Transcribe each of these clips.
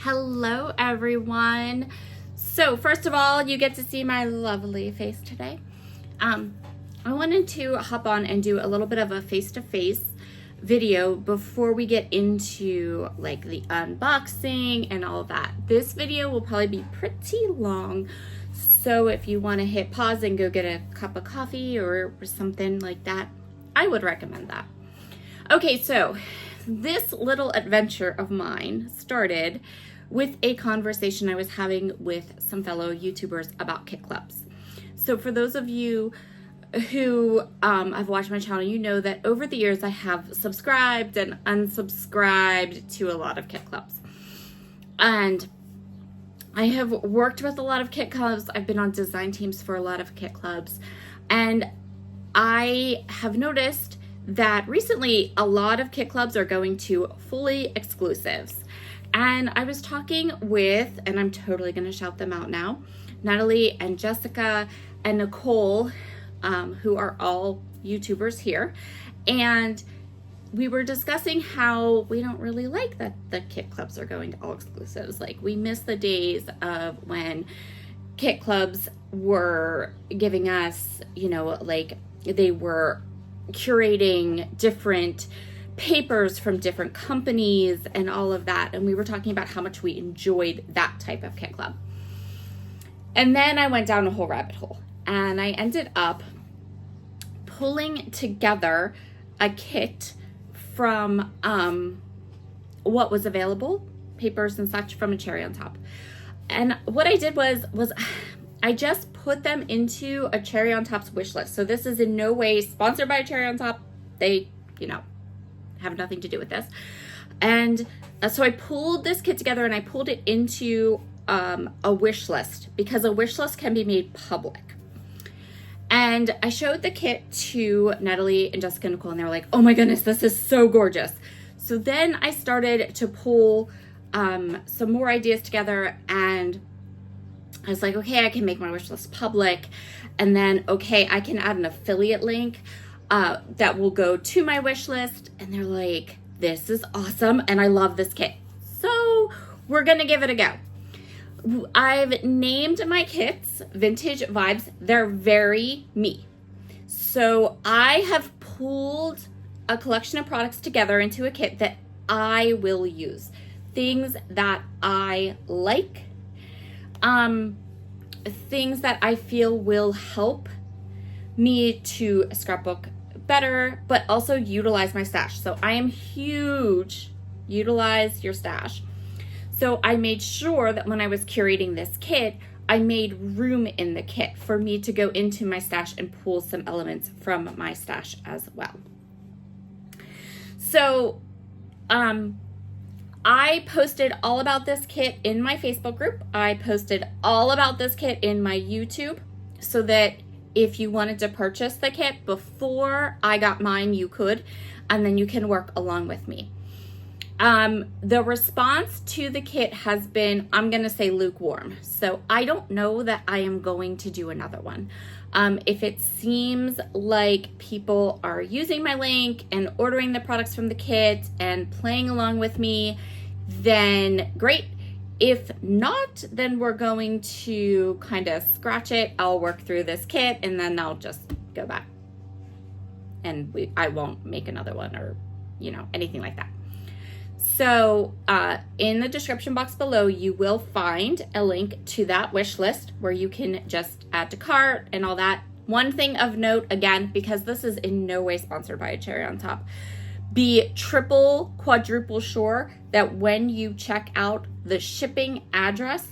Hello everyone. So first of all, you get to see my lovely face today. I wanted to hop on and do a little bit of a face-to-face video before we get into like the unboxing and all of that. This video will probably be pretty long, so if you want to hit pause and go get a cup of coffee or something like that, I would recommend that. Okay, so this little adventure of mine started with a conversation I was having with some fellow YouTubers about kit clubs. So for those of you who have watched my channel, you know that over the years I have subscribed and unsubscribed to a lot of kit clubs. And I have worked with a lot of kit clubs. I've been on design teams for a lot of kit clubs. And I have noticed that recently a lot of kit clubs are going to fully exclusives. And I was talking with, and I'm totally going to shout them out now, Natalie and Jessica and Nicole, who are all YouTubers here. And we were discussing how we don't really like that the kit clubs are going to all exclusives. Like, we miss the days of when kit clubs were giving us, you know, like they were curating different papers from different companies and all of that. And we were talking about how much we enjoyed that type of kit club. And then I went down a whole rabbit hole and I ended up pulling together a kit from what was available, papers and such, from a cherry on top. And what I did was I just put them into a Cherry on Top's wish list. So this is in no way sponsored by Cherry on Top. They, you know, have nothing to do with this. And so I pulled this kit together and I pulled it into a wish list, because a wish list can be made public. And I showed the kit to Natalie and Jessica and Nicole, and they were like, oh my goodness, this is so gorgeous. So then I started to pull some more ideas together, and I was like, okay, I can make my wish list public. And then, okay, I can add an affiliate link that will go to my wish list. And they're like, this is awesome. And I love this kit. So we're going to give it a go. I've named my kits Vintage Vibes. They're very me. So I have pulled a collection of products together into a kit that I will use. Things that I like. Things that I feel will help me to scrapbook better, but also utilize my stash. So I am huge, utilize your stash. So I made sure that when I was curating this kit, I made room in the kit for me to go into my stash and pull some elements from my stash as well. So, I posted all about this kit in my Facebook group. I posted all about this kit in my YouTube, so that if you wanted to purchase the kit before I got mine, you could, and then you can work along with me. The response to the kit has been, I'm going to say, lukewarm. So I don't know that I am going to do another one. If it seems like people are using my link and ordering the products from the kit and playing along with me, then great. If not, then we're going to kind of scratch it. I'll work through this kit and then I'll just go back. And I won't make another one or, you know, anything like that. So in the description box below, you will find a link to that wish list where you can just add to cart and all that. One thing of note, again, because this is in no way sponsored by a Cherry on Top, be triple, quadruple sure that when you check out, the shipping address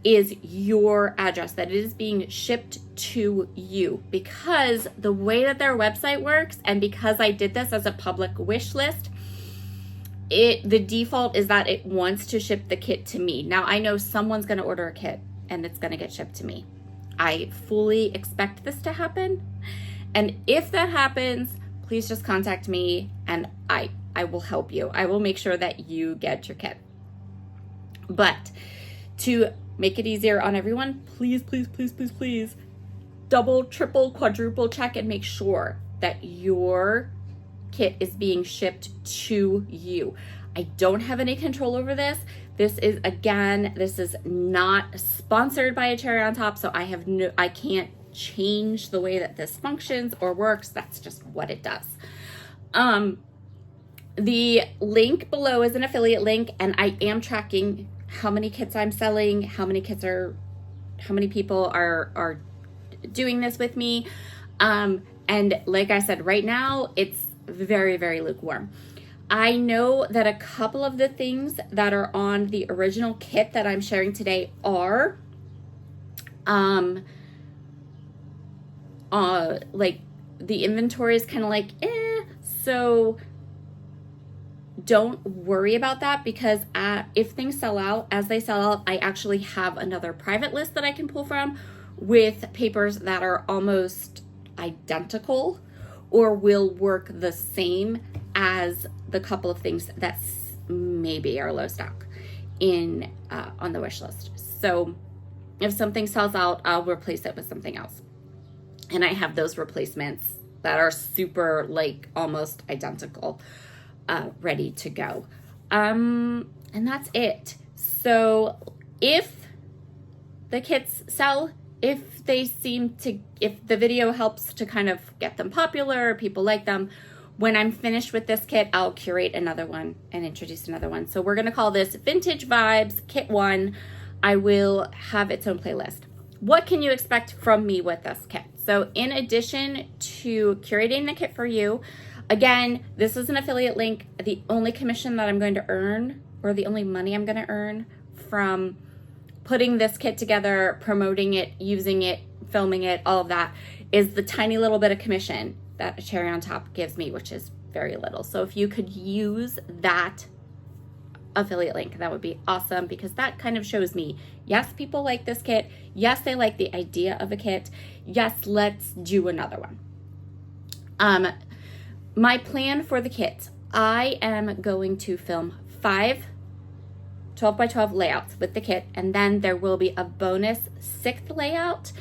is your address, that it is being shipped to you. Because the way that their website works, and because I did this as a public wish list, the default is that it wants to ship the kit to me. Now, I know someone's going to order a kit and it's going to get shipped to me. I fully expect this to happen. And if that happens, please just contact me and I will help you. I will make sure that you get your kit. But to make it easier on everyone, please, please, please, please, please double, triple, quadruple check and make sure that your kit is being shipped to you. I don't have any control over this. This is, again, this is not sponsored by a cherry on top, so I can't change the way that this functions or works. That's just what it does. The link below is an affiliate link, and I am tracking how many kits I'm selling, how many people are doing this with me. And like I said, right now it's very, very lukewarm. I know that a couple of the things that are on the original kit that I'm sharing today are like the inventory is kind of like so don't worry about that, because if things sell out, as they sell out, I actually have another private list that I can pull from with papers that are almost identical or will work the same as the couple of things that maybe are low stock in on the wish list. So if something sells out, I'll replace it with something else. And I have those replacements that are super, like, almost identical, ready to go. And that's it. So if the kits sell, if the video helps to kind of get them popular, people like them, when I'm finished with this kit, I'll curate another one and introduce another one. So we're going to call this Vintage Vibes Kit 1. I will have its own playlist. What can you expect from me with this kit? So in addition to curating the kit for you, again, this is an affiliate link. The only commission that I'm going to earn, or the only money I'm going to earn from putting this kit together, promoting it, using it, filming it, all of that, is the tiny little bit of commission that a cherry on top gives me, which is very little. So if you could use that affiliate link, that would be awesome, because that kind of shows me, yes, people like this kit. Yes, they like the idea of a kit. Yes, let's do another one. My plan for the kit, I am going to film 5 12 by 12 layouts with the kit, and then there will be a bonus 6th layout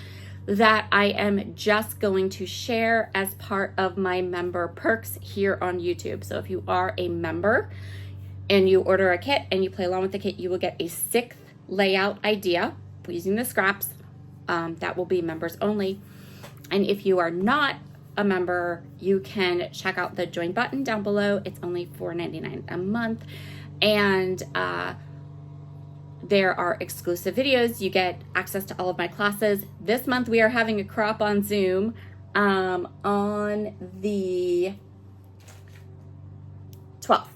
that I am just going to share as part of my member perks here on YouTube. So if you are a member and you order a kit and you play along with the kit, you will get a 6th layout idea using the scraps. That will be members only. And if you are not a member, you can check out the join button down below. It's only $4.99 a month. And there are exclusive videos. You get access to all of my classes. This month we are having a crop on Zoom on the 12th.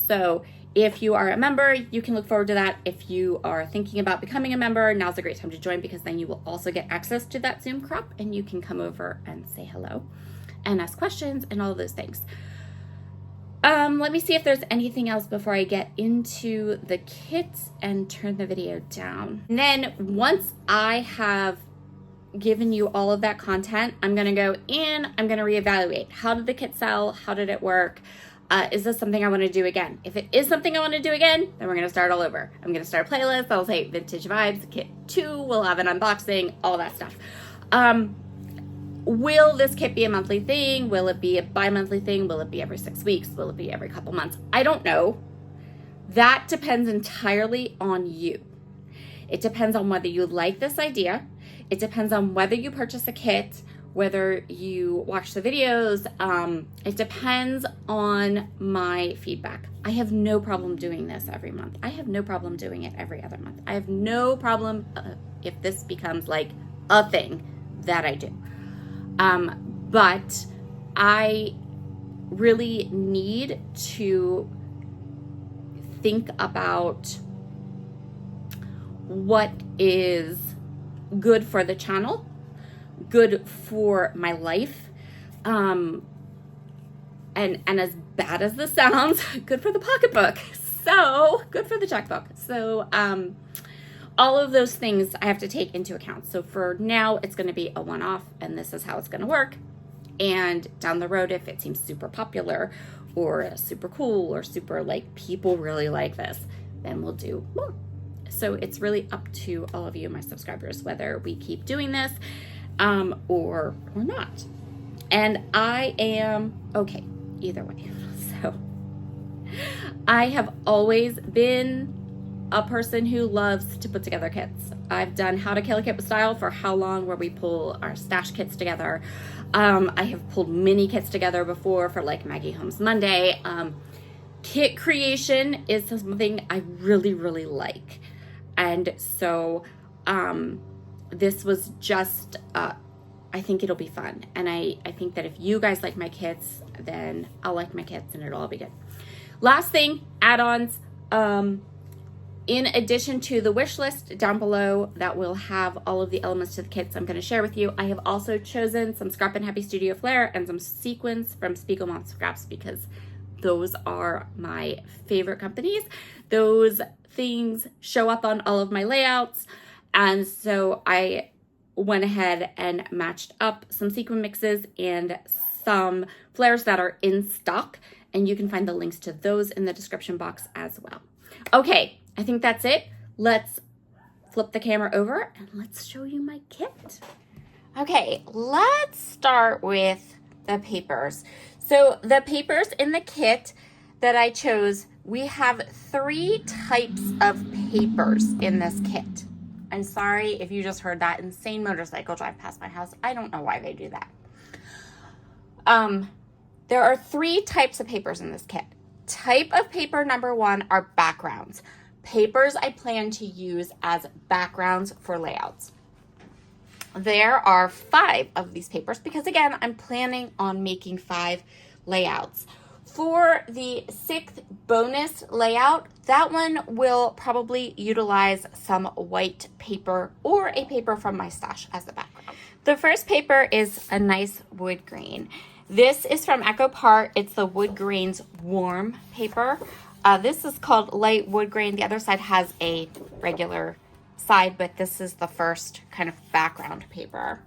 So if you are a member, you can look forward to that. If you are thinking about becoming a member, now's a great time to join, because then you will also get access to that Zoom crop, and you can come over and say hello and ask questions and all of those things. Let me see if there's anything else before I get into the kits and turn the video down. And then once I have given you all of that content, I'm going to go in, I'm going to reevaluate. How did the kit sell? How did it work? Is this something I want to do again? If it is something I want to do again, then we're going to start all over. I'm going to start a playlist. I'll say Vintage Vibes Kit 2. We'll have an unboxing, all that stuff. Will this kit be a monthly thing? Will it be a bi-monthly thing? Will it be every 6 weeks? Will it be every couple months? I don't know. That depends entirely on you. It depends on whether you like this idea. It depends on whether you purchase a kit, whether you watch the videos. It depends on my feedback. I have no problem doing this every month. I have no problem doing it every other month. I have no problem if this becomes like a thing that I do. But I really need to think about what is good for the channel, good for my life, and as bad as this sounds, good for the pocketbook. So good for the checkbook. So all of those things I have to take into account. So for now, it's going to be a one-off, and this is how it's going to work. And down the road, if it seems super popular or super cool or super like people really like this, then we'll do more. So it's really up to all of you, my subscribers, whether we keep doing this or not. And I am okay either way. So I have always been a person who loves to put together kits. I've done How to Kill a Kit with Style for how long, where we pull our stash kits together. I have pulled mini kits together before for like Maggie Holmes Monday. Kit creation is something I really, really like. And so this was just, I think it'll be fun. And I think that if you guys like my kits, then I'll like my kits and it'll all be good. Last thing, add-ons. In addition to the wish list down below that will have all of the elements to the kits I'm going to share with you, I have also chosen some Scrappin Happy Studio Flair and some sequins from Spiegelmont Scraps because those are my favorite companies. Those things show up on all of my layouts, and so I went ahead and matched up some sequin mixes and some flares that are in stock, and you can find the links to those in the description box as well. Okay, I think that's it. Let's flip the camera over and let's show you my kit. Okay, let's start with the papers. So the papers in the kit that I chose, we have 3 types of papers in this kit. I'm sorry if you just heard that insane motorcycle drive past my house. I don't know why they do that. There are 3 types of papers in this kit. Type of paper number 1 are backgrounds. Papers I plan to use as backgrounds for layouts. There are 5 of these papers because, again, I'm planning on making 5 layouts. For the 6th bonus layout, that one will probably utilize some white paper or a paper from my stash as the background. The first paper is a nice wood grain. This is from Echo Part. It's the Wood Grains Warm paper. This is called Light Wood Grain. The other side has a regular side, but this is the first kind of background paper.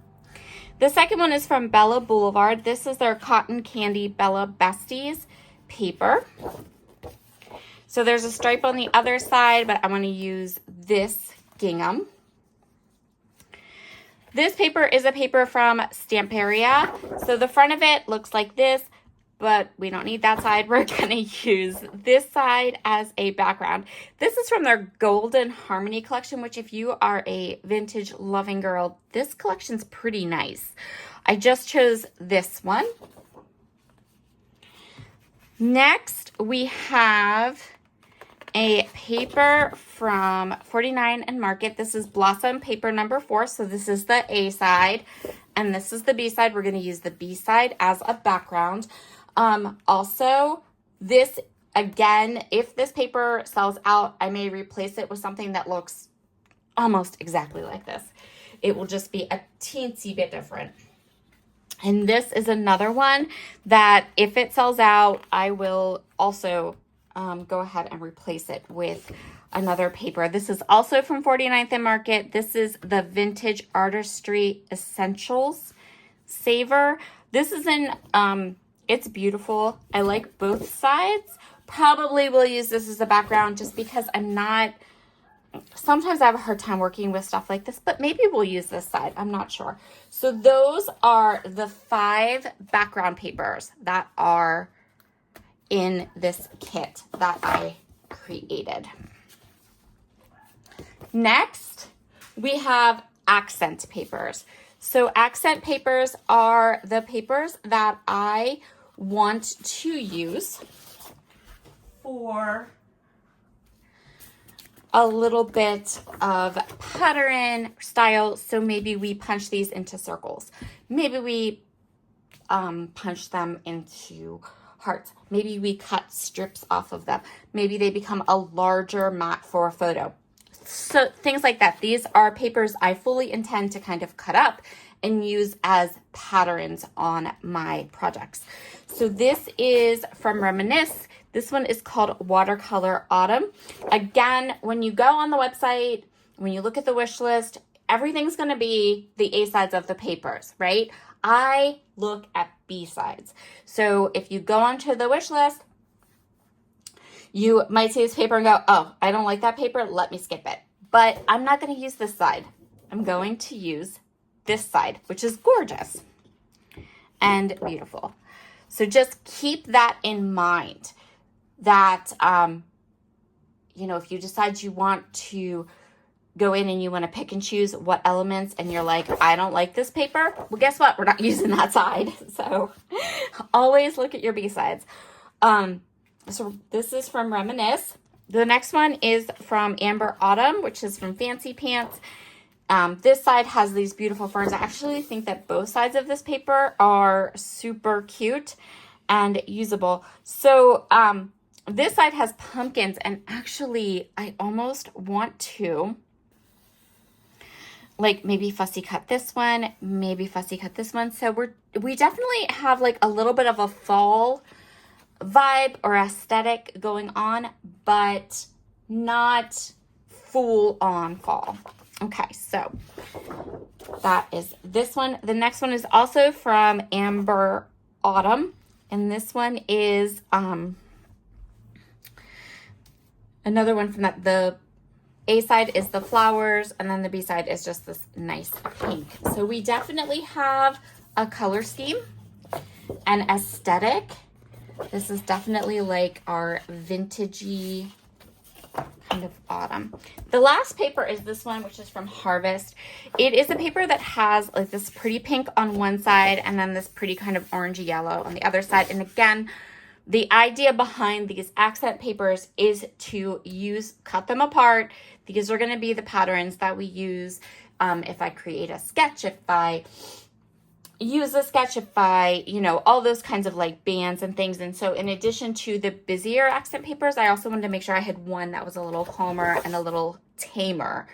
The second one is from Bella Boulevard. This is their Cotton Candy Bella Besties paper. So there's a stripe on the other side, but I'm going to use this gingham. This paper is a paper from Stamperia. So the front of it looks like this, but we don't need that side. We're going to use this side as a background. This is from their Golden Harmony collection, which if you are a vintage loving girl, this collection's pretty nice. I just chose this one. Next, we have a paper from 49 and Market. This is Blossom paper number 4. So this is the A side and this is the B side. We're going to use the B side as a background. Also, this, again, if this paper sells out, I may replace it with something that looks almost exactly like this. It will just be a teensy bit different. And this is another one that if it sells out, I will also go ahead and replace it with another paper. This is also from 49th and Market. This is the Vintage Artistry Essentials Saver. This is in, it's beautiful. I like both sides. Probably will use this as a background just because I'm not, sometimes I have a hard time working with stuff like this, but maybe we'll use this side. I'm not sure. So those are the 5 background papers that are in this kit that I created. Next, we have accent papers. So accent papers are the papers that I want to use for a little bit of pattern style. So maybe we punch these into circles. Maybe we punch them into hearts. Maybe we cut strips off of them. Maybe they become a larger mat for a photo. So things like that. These are papers I fully intend to kind of cut up and use as patterns on my projects. So this is from Reminisce. This one is called Watercolor Autumn. Again, when you go on the website, when you look at the wish list, everything's going to be the A sides of the papers, right? I look at B sides. So if you go onto the wish list, you might see this paper and go, oh, I don't like that paper. Let me skip it. But I'm not going to use this side. I'm going to use this side, which is gorgeous and beautiful. So just keep that in mind. that, you know, if you decide you want to go in and you want to pick and choose what elements and you're like, I don't like this paper, well, guess what? We're not using that side. So always look at your B-sides. So this is from Reminisce. The next one is from Amber Autumn, which is from Fancy Pants. This side has these beautiful ferns. I actually think that both sides of this paper are super cute and usable. So this side has pumpkins, and actually I almost want to like maybe fussy cut this one, maybe fussy cut this one. So we definitely have like a little bit of a fall vibe or aesthetic going on, but not full on fall. Okay, so that is this one. The next one is also from Amber Autumn, and this one is another one from that. The A side is the flowers, and then the B side is just this nice pink. So we definitely have a color scheme, an aesthetic. This is definitely like our vintagey kind of autumn. The last paper is this one, which is from Harvest. It is a paper that has like this pretty pink on one side and then this pretty kind of orangey yellow on the other side. And again, the idea behind these accent papers is to cut them apart. These are going to be the patterns that we use if I create a sketch, if I use a sketch, if I, you know, all those kinds of like bands and things. And so in addition to the busier accent papers, I also wanted to make sure I had one that was a little calmer and a little tamer.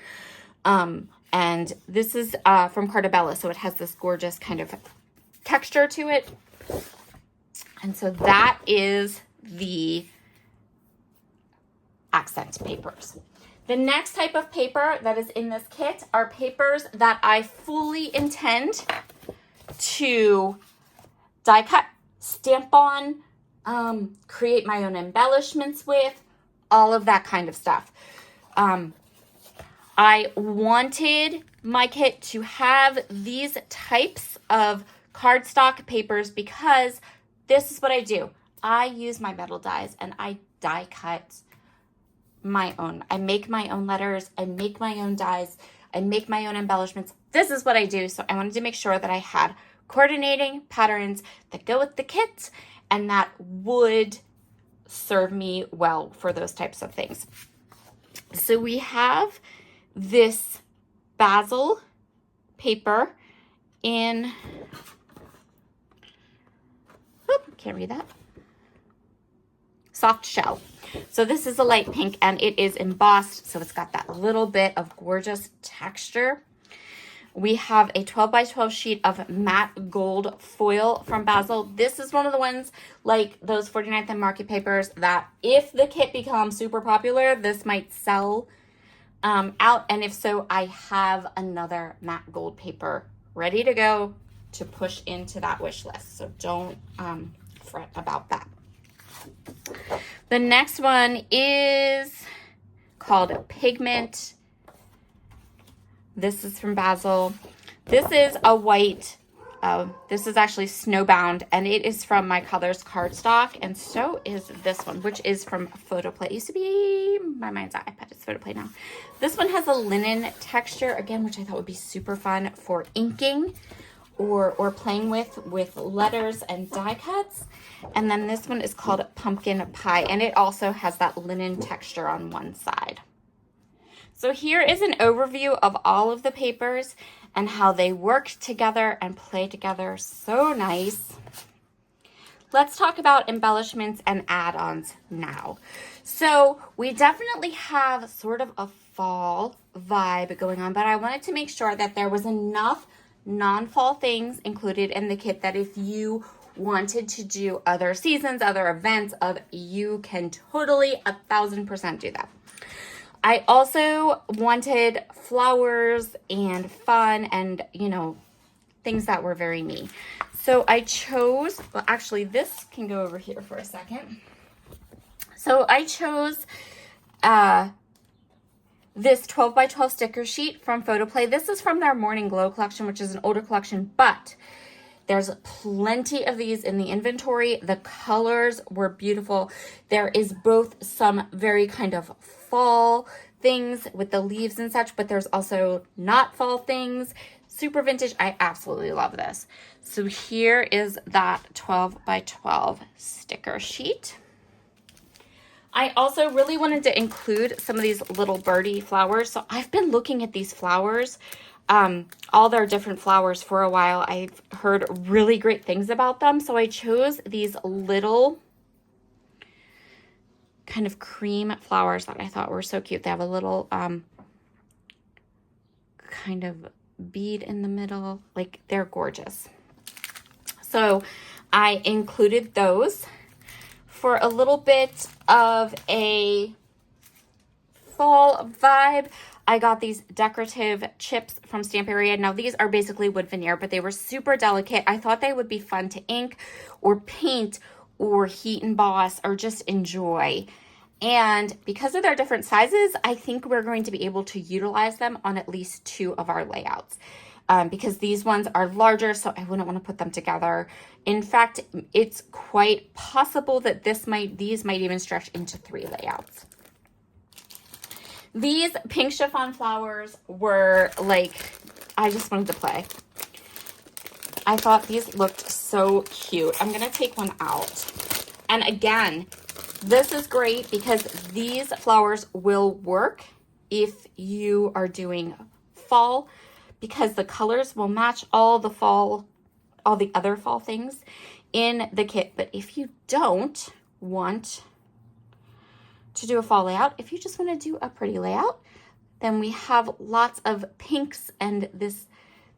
And this is from Cartabella, so it has this gorgeous kind of texture to it. And so that is the accent papers. The next type of paper that is in this kit are papers that I fully intend to die cut, stamp on, create my own embellishments with, all of that kind of stuff. I wanted my kit to have these types of cardstock papers because this is what I do. I use my metal dies and I die cut my own. I make my own letters. I make my own dies. I make my own embellishments. This is what I do. So I wanted to make sure that I had coordinating patterns that go with the kit and that would serve me well for those types of things. So we have this basil paper in, can't read that, soft shell. So this is a light pink and it is embossed, so it's got that little bit of gorgeous texture. We have a 12 by 12 sheet of matte gold foil from Basil. This is one of the ones like those 49th and Market papers that if the kit becomes super popular, this might sell out. And if so, I have another matte gold paper ready to go to push into that wish list. So don't fret about that. The next one is called Pigment. This is from Basil. This is a white, this is actually snowbound, and it is from My Colors cardstock, and so is this one, which is from Photoplay. It used to be My Mind's Eye, but it's Photoplay now. This one has a linen texture, again, which I thought would be super fun for inking or playing with letters and die cuts. And then this one is called Pumpkin Pie, and it also has that linen texture on one side. So here is an overview of all of the papers and how they work together and play together so nice. Let's talk about embellishments and add-ons now. So we definitely have sort of a fall vibe going on, but I wanted to make sure that there was enough non-fall things included in the kit that if you wanted to do other seasons, other events, you can totally 1000% do that. I also wanted flowers and fun and, you know, things that were very me. So I chose, well, actually this can go over here for a second. So I chose this 12 by 12 sticker sheet from Photoplay. This is from their Morning Glow collection, which is an older collection, but There's plenty of these in the inventory. The colors were beautiful. There is both some very kind of fall things with the leaves and such, but there's also not fall things. Super vintage. I absolutely love this. So here is that 12 by 12 sticker sheet. I also really wanted to include some of these little birdie flowers. So I've been looking at these flowers, all their different flowers for a while. I've heard really great things about them. So I chose these little kind of cream flowers that I thought were so cute. They have a little kind of bead in the middle. Like, they're gorgeous. So I included those. For a little bit of a fall vibe, I got these decorative chips from Stamperia. Now, these are basically wood veneer, but they were super delicate. I thought they would be fun to ink or paint or heat emboss or just enjoy. And because of their different sizes, I think we're going to be able to utilize them on at least 2 of our layouts. Because these ones are larger, so I wouldn't want to put them together. In fact, it's quite possible that these might even stretch into 3 layouts. These pink chiffon flowers were like, I just wanted to play. I thought these looked so cute. I'm going to take one out. And again, this is great because these flowers will work if you are doing fall, because the colors will match all the other fall things in the kit. But if you don't want to do a fall layout, if you just want to do a pretty layout, then we have lots of pinks and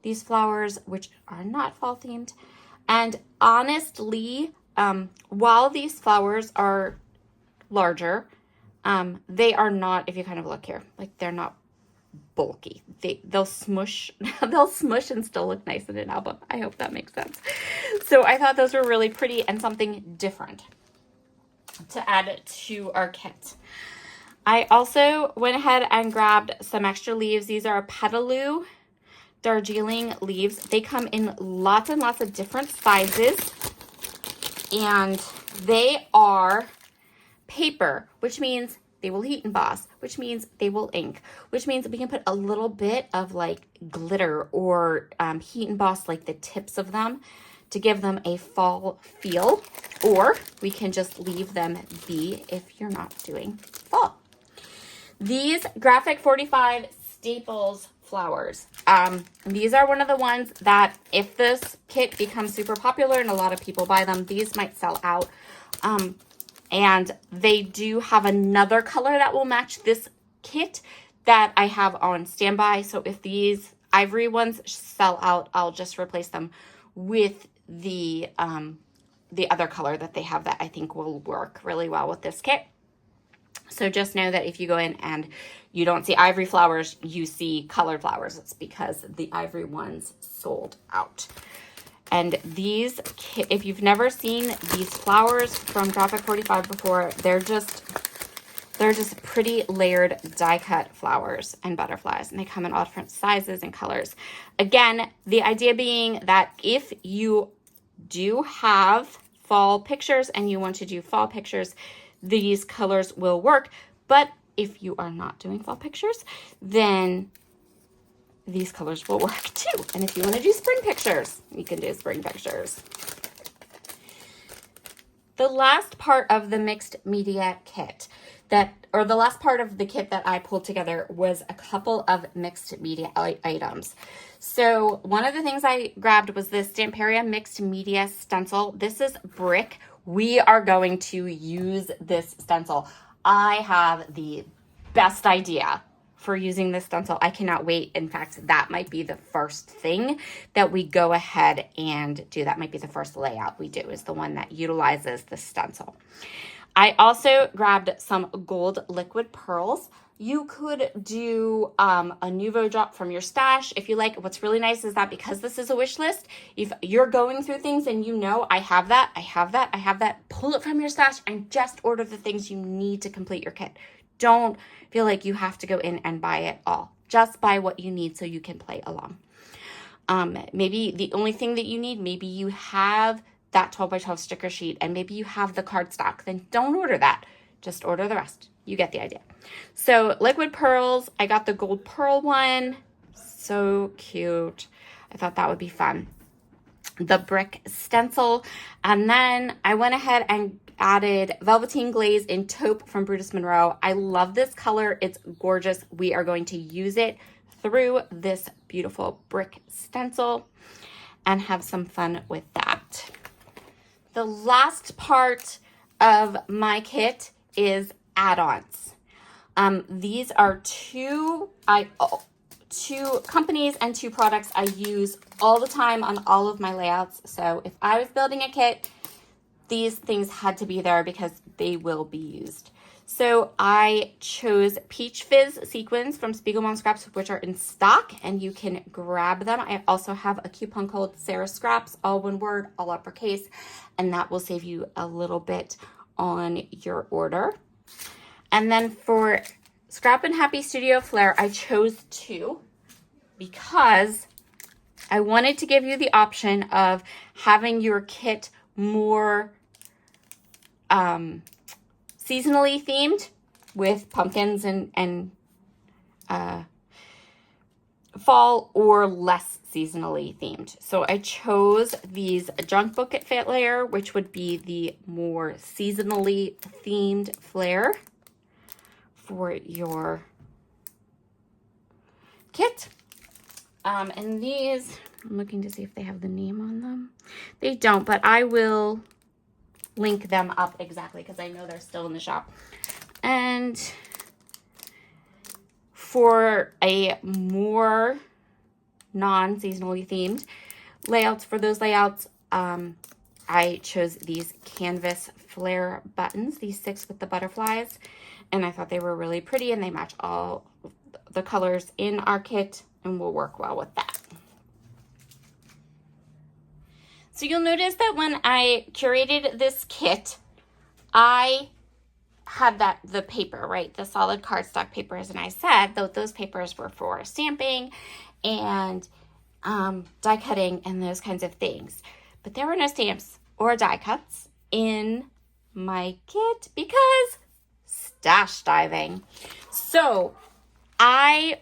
these flowers, which are not fall themed. And honestly, while these flowers are larger, they are not, if you kind of look here, like, they're not bulky. They'll smush and still look nice in an album. I hope that makes sense. So I thought those were really pretty and something different to add to our kit. I also went ahead and grabbed some extra leaves. These are Petaloo Darjeeling leaves. They come in lots and lots of different sizes, and they are paper, which means they will heat emboss, which means they will ink, which means we can put a little bit of like glitter or heat emboss like the tips of them to give them a fall feel, or we can just leave them be if you're not doing fall. These Graphic 45 Staples flowers. These are one of the ones that if this kit becomes super popular and a lot of people buy them, these might sell out. And they do have another color that will match this kit that I have on standby. So if these ivory ones sell out, I'll just replace them with the other color that they have that I think will work really well with this kit. So just know that if you go in and you don't see ivory flowers, you see colored flowers. It's because the ivory ones sold out. And these, if you've never seen these flowers from Graphic 45 before, they're just pretty layered die cut flowers and butterflies, and they come in all different sizes and colors. Again, the idea being that if you do have fall pictures and you want to do fall pictures, these colors will work. But if you are not doing fall pictures, then these colors will work too. And if you want to do spring pictures, you can do spring pictures. The last part of the mixed media kit the last part of the kit that I pulled together was a couple of mixed media items. So one of the things I grabbed was this Stamperia mixed media stencil. This is brick. We are going to use this stencil. I have the best idea for using this stencil. I cannot wait. In fact, that might be the first thing that we go ahead and do. That might be the first layout we do, is the one that utilizes the stencil. I also grabbed some gold liquid pearls. You could do a Nuvo drop from your stash if you like. What's really nice is that because this is a wish list, if you're going through things and you know, I have that, pull it from your stash and just order the things you need to complete your kit. Don't feel like you have to go in and buy it all. Just buy what you need so you can play along. Maybe the only thing that you need, maybe you have that 12 by 12 sticker sheet and maybe you have the cardstock, then don't order that. Just order the rest. You get the idea. So liquid pearls, I got the gold pearl one. So cute. I thought that would be fun. The brick stencil, and then I went ahead and added velveteen glaze in taupe from Brutus Monroe. I love this color. It's gorgeous. We are going to use it through this beautiful brick stencil and have some fun with that. The last part of my kit is add-ons. These are two companies and two products I use all the time on all of my layouts. So if I was building a kit, these things had to be there because they will be used. So I chose Peach Fizz sequins from Spiegelman Scraps, which are in stock and you can grab them. I also have a coupon code Sarah Scraps, all one word, all uppercase, and that will save you a little bit on your order. And then for Scrappin Happy Studio Flair, I chose two because I wanted to give you the option of having your kit more seasonally themed with pumpkins and fall, or less seasonally themed. So I chose these junk bucket Flair, which would be the more seasonally themed Flair for your kit. And these, I'm looking to see if they have the name on them. They don't, but I will link them up exactly because I know they're still in the shop. And for a more non-seasonally themed layouts, for those layouts, I chose these canvas flare buttons, these 6 with the butterflies, and I thought they were really pretty and they match all the colors in our kit and will work well with that. So you'll notice that when I curated this kit, I had the paper, right? The solid cardstock papers. And I said that those papers were for stamping and die cutting and those kinds of things. But there were no stamps or die cuts in my kit because stash diving. So I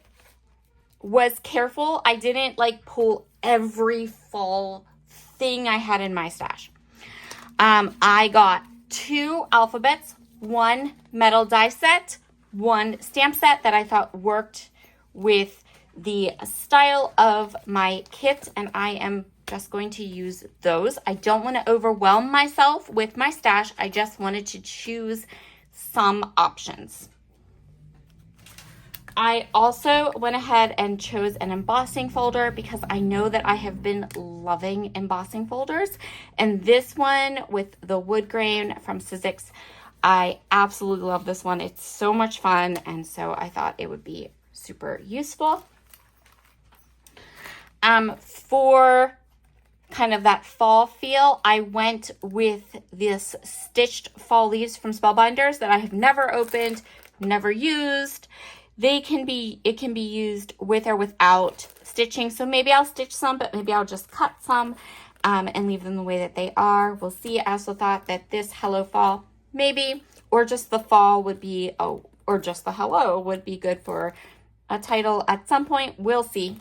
was careful. I didn't like pull every fall thing I had in my stash. I got 2 alphabets, 1 metal die set, 1 stamp set that I thought worked with the style of my kit, and I am just going to use those. I don't want to overwhelm myself with my stash. I just wanted to choose some options. I also went ahead and chose an embossing folder because I know that I have been loving embossing folders. And this one with the wood grain from Sizzix, I absolutely love this one. It's so much fun. And so I thought it would be super useful. For kind of that fall feel, I went with this stitched fall leaves from Spellbinders that I have never opened, never used. It can be used with or without stitching. So maybe I'll stitch some, but maybe I'll just cut some and leave them the way that they are. We'll see. I also thought that this Hello Fall, maybe, or just the fall would be, or just the hello would be good for a title at some point. We'll see.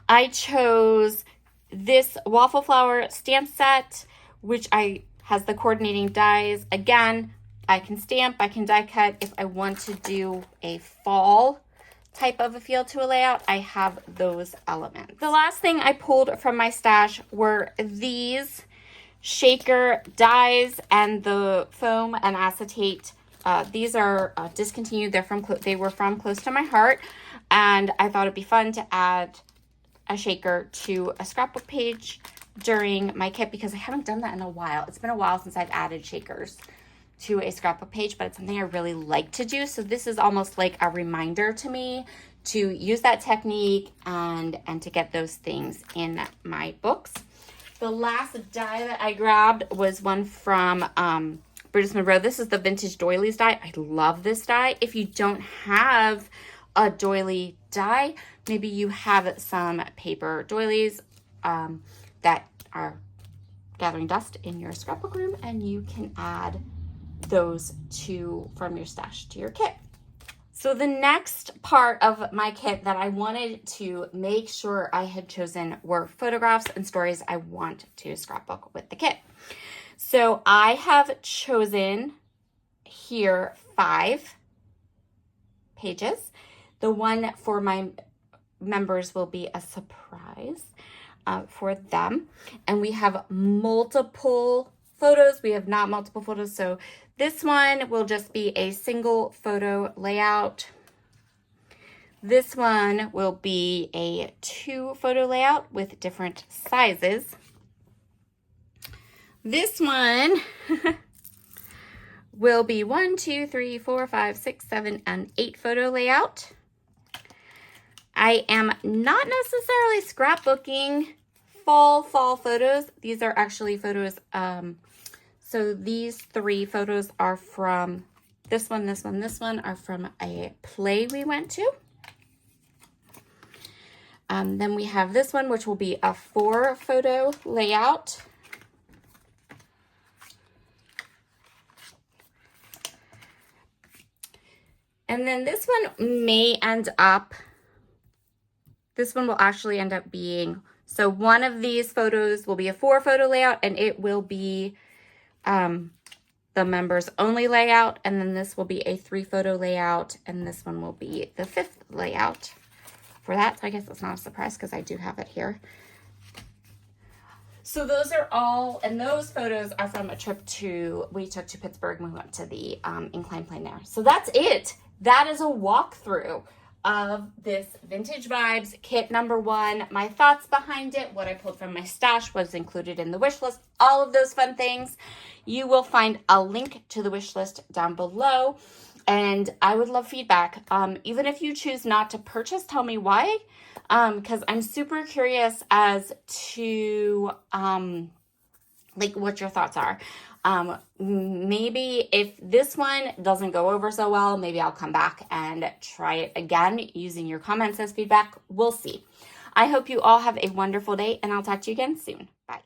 I chose this waffle flower stamp set, which has the coordinating dies. Again, I can stamp, I can die cut. If I want to do a fall type of a feel to a layout, I have those elements. The last thing I pulled from my stash were these shaker dies and the foam and acetate. These are discontinued. They were from Close to My Heart, and I thought it'd be fun to add a shaker to a scrapbook page during my kit because I haven't done that in a while. It's been a while since I've added shakers to a scrapbook page, but it's something I really like to do. So this is almost like a reminder to me to use that technique and to get those things in my books. The last die that I grabbed was one from Brutus Monroe. This is the Vintage Doilies die. I love this die. If you don't have a doily die, maybe you have some paper doilies that are gathering dust in your scrapbook room, and you can add those from your stash to your kit. So the next part of my kit that I wanted to make sure I had chosen were photographs and stories I want to scrapbook with the kit. So I have chosen here 5 pages. The one for my members will be a surprise for them. And we have multiple photos. We have not multiple photos. So this one will just be a single photo layout. This one will be a 2 photo layout with different sizes. This one will be 1, 2, 3, 4, 5, 6, 7, and 8 photo layout. I am not necessarily scrapbooking fall photos. These are actually photos. So these 3 photos are from this one are from a play we went to. Then we have this one, which will be a 4 photo layout. And then this one may end up, this one will actually end up being, so one of these photos will be a 4 photo layout, and it will be the members only layout. And then this will be a 3 photo layout, and this one will be the 5th layout for that. So I guess it's not a surprise because I do have it here. So those are all, and those photos are from a trip we took to Pittsburgh, and we went to the inclined plane there. So that's it. That is a walkthrough of this Vintage Vibes kit number 1, my thoughts behind it, what I pulled from my stash, what's included in the wish list, all of those fun things. You will find a link to the wish list down below, and I would love feedback. Even if you choose not to purchase, tell me why, because I'm super curious as to like what your thoughts are. Maybe if this one doesn't go over so well, maybe I'll come back and try it again using your comments as feedback. We'll see. I hope you all have a wonderful day, and I'll talk to you again soon. Bye.